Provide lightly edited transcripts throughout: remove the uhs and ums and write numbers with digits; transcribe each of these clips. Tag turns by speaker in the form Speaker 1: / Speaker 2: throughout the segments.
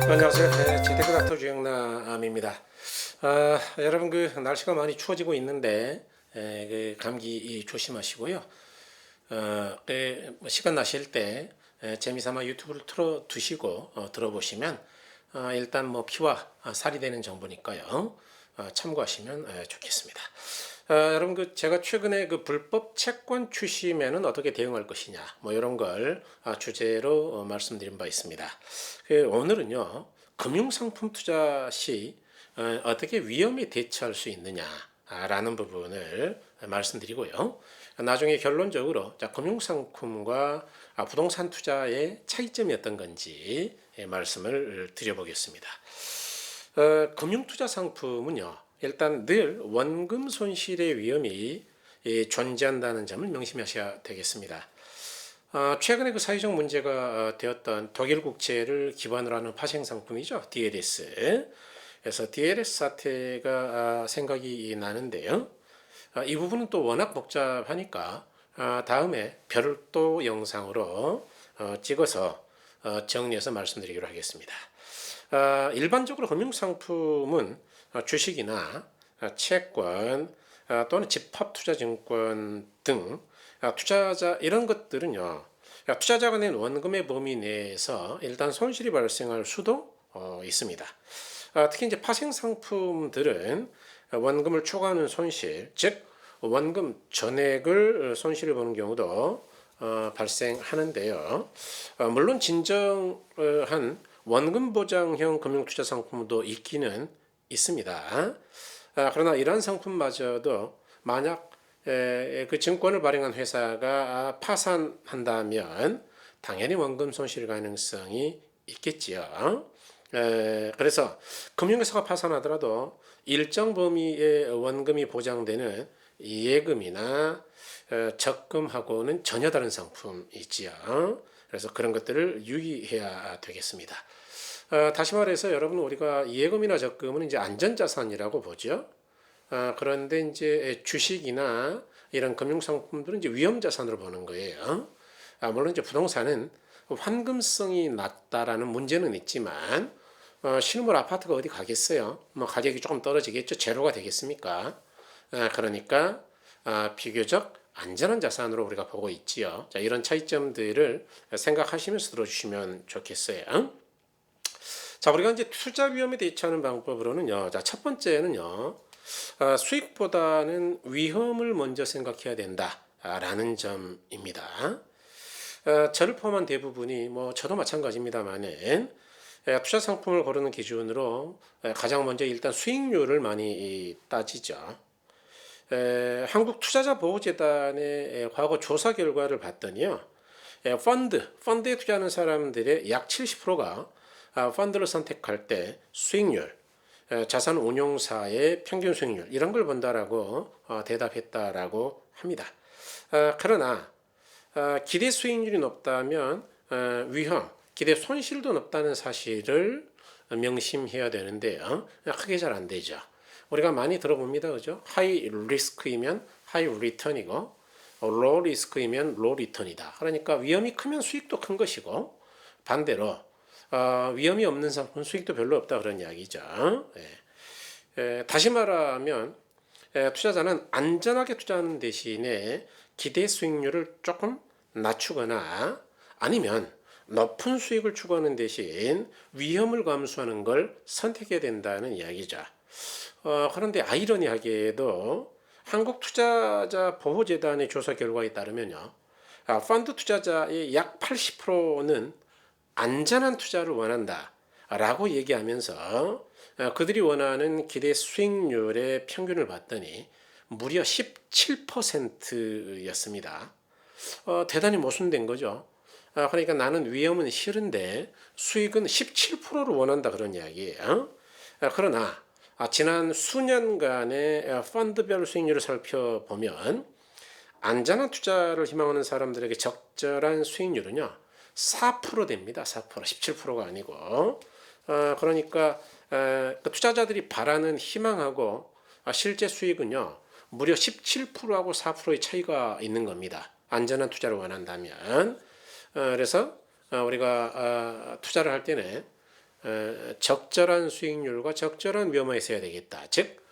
Speaker 1: 안녕하세요. 재테크 닥터 주영남입니다. 여러분 날씨가 많이 추워지고 있는데 감기 조심하시고요. 뭐 시간 나실 때 재미삼아 유튜브를 틀어 두시고 들어보시면 일단 뭐 피와 살이 되는 정보니까요. 참고하시면 좋겠습니다. 여러분 제가 최근에 불법 채권 출시면은 어떻게 대응할 것이냐 뭐 이런 걸 주제로 말씀드린 바 있습니다. 오늘은요 금융상품 투자 시 어떻게 위험에 대처할 수 있느냐라는 부분을 말씀드리고요. 나중에 결론적으로 금융상품과 부동산 투자의 차이점이 어떤 건지 말씀을 드려보겠습니다. 금융투자 상품은요, 일단 늘 원금 손실의 위험이 존재한다는 점을 명심하셔야 되겠습니다. 최근에 사회적 문제가 되었던 독일 국채를 기반으로 하는 파생 상품이죠. DLS. 그래서 DLS 사태가 생각이 나는데요. 이 부분은 또 워낙 복잡하니까 다음에 별도 영상으로 찍어서 정리해서 말씀드리기로 하겠습니다. 일반적으로 금융상품은 주식이나 채권 또는 집합투자증권 등 투자자 이런 것들은요. 투자자가 낸 원금의 범위 내에서 일단 손실이 발생할 수도 있습니다. 특히 이제 파생 상품들은 원금을 초과하는 손실, 즉 원금 전액을 손실을 보는 경우도 발생하는데요. 물론 진정한 원금 보장형 금융투자 상품도 있기는 있습니다. 그러나 이러한 상품마저도 만약 그 증권을 발행한 회사가 파산한다면 당연히 원금 손실 가능성이 있겠지요. 그래서 금융회사가 파산하더라도 일정 범위의 원금이 보장되는 예금이나 적금하고는 전혀 다른 상품이지요. 그래서 그런 것들을 유의해야 되겠습니다. 다시 말해서 여러분 우리가 예금이나 적금은 이제 안전자산이라고 보죠. 그런데 이제 주식이나 이런 금융상품들은 이제 위험자산으로 보는 거예요. 물론 이제 부동산은 환금성이 낮다라는 문제는 있지만 실물 아파트가 어디 가겠어요? 뭐 가격이 조금 떨어지겠죠. 제로가 되겠습니까? 그러니까 비교적 안전한 자산으로 우리가 보고 있지요. 자, 이런 차이점들을 생각하시면서 들어주시면 좋겠어요. 자, 우리가 이제 투자 위험에 대처하는 방법으로는요. 자, 첫 번째는요. 수익보다는 위험을 먼저 생각해야 된다라는 점입니다. 저를 포함한 대부분이 뭐 저도 마찬가지입니다만은 투자 상품을 고르는 기준으로 가장 먼저 일단 수익률을 많이 따지죠. 한국투자자보호재단의 과거 조사 결과를 봤더니요. 펀드에 투자하는 사람들의 약 70%가 펀드를 선택할 때 수익률, 자산 운용사의 평균 수익률 이런 걸 본다라고 대답했다라고 합니다. 그러나 기대 수익률이 높다면 위험, 기대 손실도 높다는 사실을 명심해야 되는데요. 크게 잘 안 되죠. 우리가 많이 들어봅니다. 그죠? 하이 리스크이면 하이 리턴이고 로우 리스크이면 로우 리턴이다. 그러니까 위험이 크면 수익도 큰 것이고 반대로 위험이 없는 상품은 수익도 별로 없다 그런 이야기죠. 다시 말하면 투자자는 안전하게 투자하는 대신에 기대 수익률을 조금 낮추거나 아니면 높은 수익을 추구하는 대신 위험을 감수하는 걸 선택해야 된다는 이야기죠. 그런데 아이러니하게도 한국투자자보호재단의 조사 결과에 따르면요. 펀드 투자자의 약 80%는 안전한 투자를 원한다라고 얘기하면서 그들이 원하는 기대 수익률의 평균을 봤더니 무려 17%였습니다. 대단히 모순된 거죠. 그러니까 나는 위험은 싫은데 수익은 17%를 원한다 그런 이야기예요. 그러나 지난 수년간의 펀드별 수익률을 살펴보면 안전한 투자를 희망하는 사람들에게 적절한 수익률은요 4% 됩니다. 4%, 17%가 아니고 그러니까 그 투자자들이 바라는 희망하고 실제 수익은요 무려 17%하고 4%의 차이가 있는 겁니다. 안전한 투자를 원한다면 그래서 우리가 투자를 할 때는 적절한 수익률과 적절한 위험에 있어야 되겠다. 즉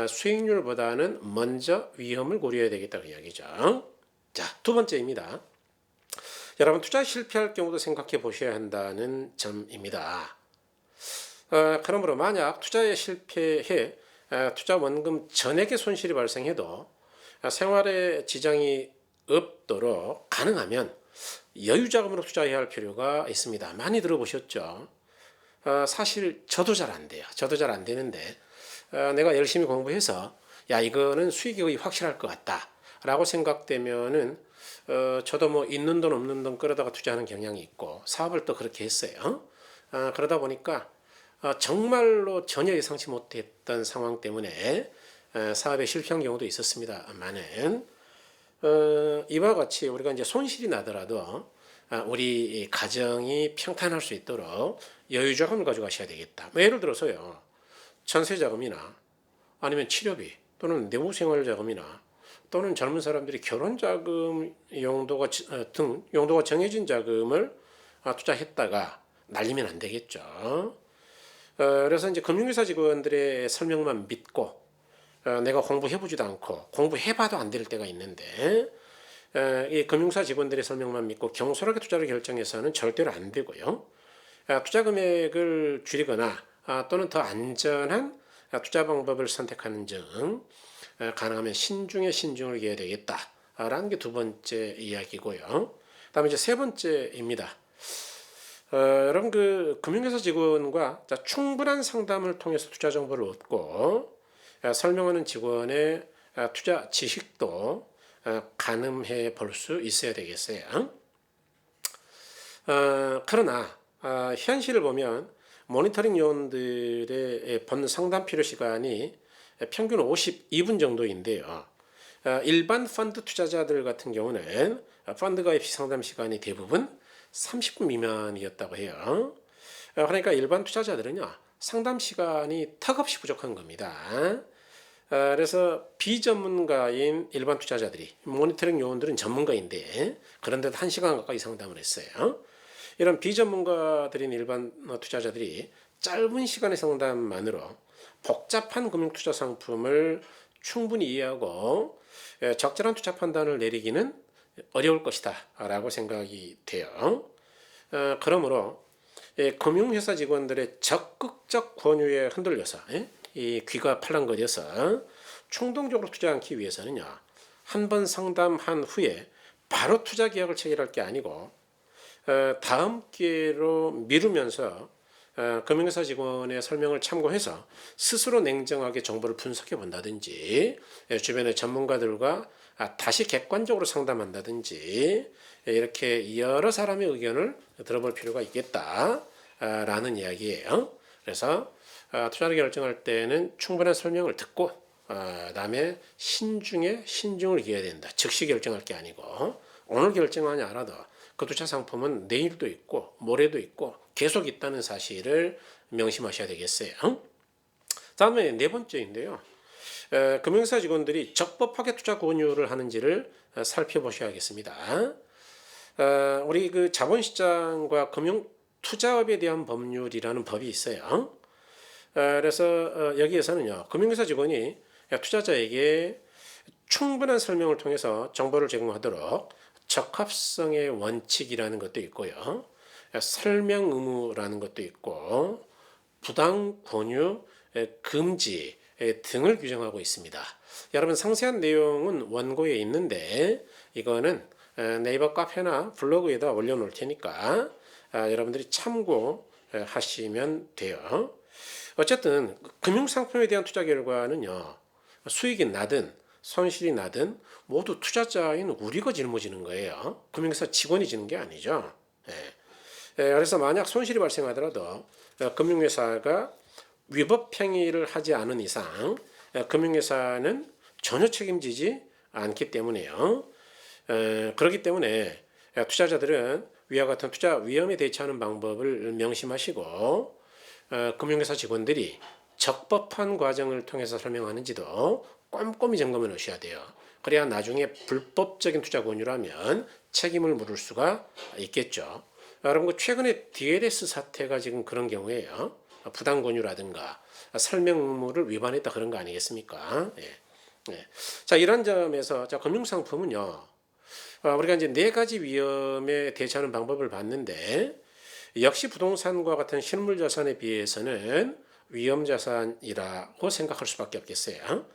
Speaker 1: 수익률보다는 먼저 위험을 고려해야 되겠다 그 이야기죠. 자, 두 번째입니다. 여러분 투자 실패할 경우도 생각해 보셔야 한다는 점입니다. 그러므로 만약 투자에 실패해 투자 원금 전액의 손실이 발생해도 생활에 지장이 없도록 가능하면 여유 자금으로 투자해야 할 필요가 있습니다. 많이 들어보셨죠? 사실 저도 잘 안 돼요. 저도 잘 안 되는데 내가 열심히 공부해서 야 이거는 수익이 거의 확실할 것 같다 라고 생각되면은 저도 뭐 있는 돈 없는 돈 끌어다가 투자하는 경향이 있고 사업을 또 그렇게 했어요. 그러다 보니까 정말로 전혀 예상치 못했던 상황 때문에 사업에 실패한 경우도 있었습니다만은 이와 같이 우리가 이제 손실이 나더라도 우리 가정이 평탄할 수 있도록 여유 자금을 가져가셔야 되겠다. 뭐 예를 들어서요, 전세 자금이나 아니면 치료비 또는 내부 생활 자금이나 또는 젊은 사람들이 결혼 자금 용도가 등 용도가 정해진 자금을 투자했다가 날리면 안 되겠죠. 그래서 이제 금융회사 직원들의 설명만 믿고 내가 공부해보지도 않고 공부해봐도 안 될 때가 있는데 이 금융사 직원들의 설명만 믿고 경솔하게 투자를 결정해서는 절대로 안 되고요. 투자 금액을 줄이거나 또는 더 안전한 투자 방법을 선택하는 등 가능하면 신중에 신중을 기해야 되겠다라는 게 두 번째 이야기고요. 그다음에 이제 세 번째입니다. 여러분 그 금융회사 직원과 충분한 상담을 통해서 투자 정보를 얻고 설명하는 직원의 투자 지식도 가늠해 볼 수 있어야 되겠어요. 그러나 현실을 보면 모니터링 요원들의 본 상담 필요 시간이 평균 52분 정도인데요. 일반 펀드 투자자들 같은 경우는 펀드 가입 상담 시간이 대부분 30분 미만이었다고 해요. 그러니까 일반 투자자들은요, 상담 시간이 턱없이 부족한 겁니다. 그래서 비전문가인 일반 투자자들이, 모니터링 요원들은 전문가인데 그런데도 1시간 가까이 상담을 했어요. 이런 비전문가들인 일반 투자자들이 짧은 시간의 상담만으로 복잡한 금융투자 상품을 충분히 이해하고 적절한 투자 판단을 내리기는 어려울 것이다 라고 생각이 돼요. 그러므로 금융회사 직원들의 적극적 권유에 흔들려서 이 귀가 팔랑거려서 충동적으로 투자 않기 위해서는요, 한 번 상담한 후에 바로 투자 계약을 체결할 게 아니고 다음 기회로 미루면서 금융회사 직원의 설명을 참고해서 스스로 냉정하게 정보를 분석해 본다든지 주변의 전문가들과 다시 객관적으로 상담한다든지 이렇게 여러 사람의 의견을 들어볼 필요가 있겠다라는 이야기예요. 그래서 투자를 결정할 때는 충분한 설명을 듣고 그다음에 신중에 신중을 기해야 된다. 즉시 결정할 게 아니고 오늘 결정하지 않아도 그 투자 상품은 내일도 있고 모레도 있고 계속 있다는 사실을 명심하셔야 되겠어요. 다음에 네 번째인데요. 금융사 직원들이 적법하게 투자 권유를 하는지를 살펴보셔야겠습니다. 우리 그 자본시장과 금융 투자업에 대한 법률이라는 법이 있어요. 그래서 여기에서는요, 금융회사 직원이 투자자에게 충분한 설명을 통해서 정보를 제공하도록 적합성의 원칙이라는 것도 있고요, 설명 의무라는 것도 있고, 부당 권유 금지 등을 규정하고 있습니다. 여러분 상세한 내용은 원고에 있는데 이거는 네이버 카페나 블로그에다 올려놓을 테니까 여러분들이 참고하시면 돼요. 어쨌든 금융상품에 대한 투자 결과는요, 수익이 나든 손실이 나든 모두 투자자인 우리가 짊어지는 거예요. 금융회사 직원이 지는 게 아니죠. 그래서 만약 손실이 발생하더라도 금융회사가 위법 행위를 하지 않은 이상 금융회사는 전혀 책임지지 않기 때문에요. 그렇기 때문에 투자자들은 위와 같은 투자 위험에 대처하는 방법을 명심하시고 금융회사 직원들이 적법한 과정을 통해서 설명하는지도 꼼꼼히 점검해 놓으셔야 돼요. 그래야 나중에 불법적인 투자 권유라면 책임을 물을 수가 있겠죠. 여러분 최근에 DLS 사태가 지금 그런 경우에요. 부당 권유라든가 설명무를 위반했다 그런 거 아니겠습니까? 예. 예. 자, 이런 점에서 자, 금융상품은요. 우리가 이제 네 가지 위험에 대처하는 방법을 봤는데 역시 부동산과 같은 실물 자산에 비해서는 위험 자산이라고 생각할 수밖에 없겠어요.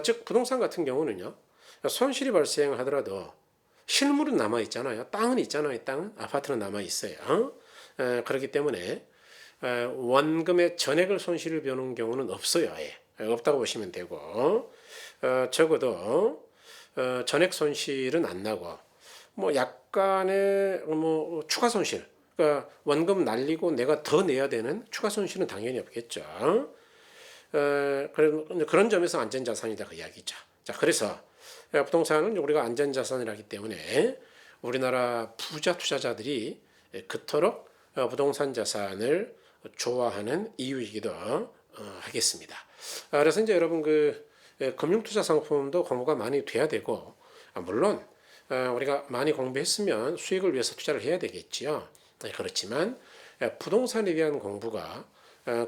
Speaker 1: 즉 부동산 같은 경우는요. 손실이 발생하더라도 실물은 남아 있잖아요. 땅은 있잖아요. 땅은 아파트는 남아 있어요. 그렇기 때문에 원금의 전액을 손실을 보는 경우는 없어요. 아예 없다고 보시면 되고 적어도 전액 손실은 안 나고 뭐 약간의 뭐 추가 손실, 그러니까 원금 날리고 내가 더 내야 되는 추가 손실은 당연히 없겠죠. 그런 점에서 안전자산이다 그 이야기죠. 자, 그래서 부동산은 우리가 안전자산이라기 때문에 우리나라 부자 투자자들이 그토록 부동산 자산을 좋아하는 이유이기도 하겠습니다. 그래서 이제 여러분 금융투자 상품도 공부가 많이 돼야 되고 물론 우리가 많이 공부했으면 수익을 위해서 투자를 해야 되겠지요. 그렇지만 부동산에 대한 공부가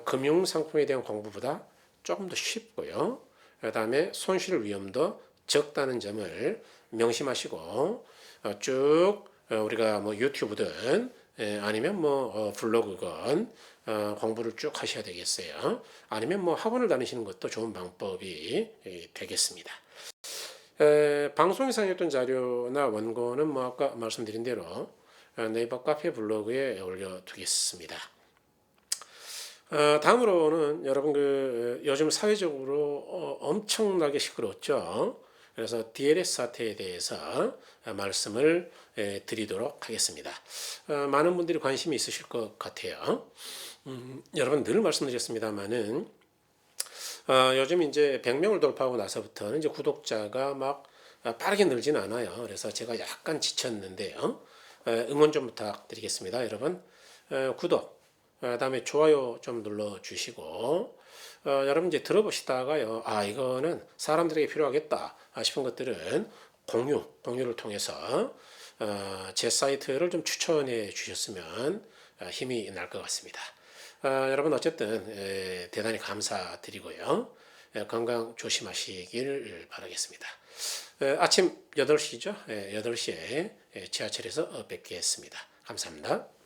Speaker 1: 금융상품에 대한 공부보다 조금 더 쉽고요. 그다음에 손실 위험도 적다는 점을 명심하시고 쭉 우리가 뭐 유튜브든 아니면 뭐 블로그건 공부를 쭉 하셔야 되겠어요. 아니면 뭐 학원을 다니시는 것도 좋은 방법이 되겠습니다. 방송에 상했던 자료나 원고는 뭐 아까 말씀드린 대로 네이버 카페 블로그에 올려두겠습니다. 다음으로는 여러분 요즘 사회적으로 엄청나게 시끄러웠죠. 그래서 DLS 사태에 대해서 말씀을 드리도록 하겠습니다. 많은 분들이 관심이 있으실 것 같아요. 여러분 늘 말씀드렸습니다만은 요즘 이제 100명을 돌파하고 나서부터는 이제 구독자가 막 빠르게 늘진 않아요. 그래서 제가 약간 지쳤는데요. 응원 좀 부탁드리겠습니다. 여러분 구독, 그다음에 좋아요 좀 눌러주시고 여러분 이제 들어보시다가요. 아 이거는 사람들에게 필요하겠다 싶은 것들은 공유를 통해서 제 사이트를 좀 추천해 주셨으면 힘이 날 것 같습니다. 여러분 어쨌든 대단히 감사드리고요. 건강 조심하시길 바라겠습니다. 아침 8시죠. 8시에 지하철에서 뵙겠습니다. 감사합니다.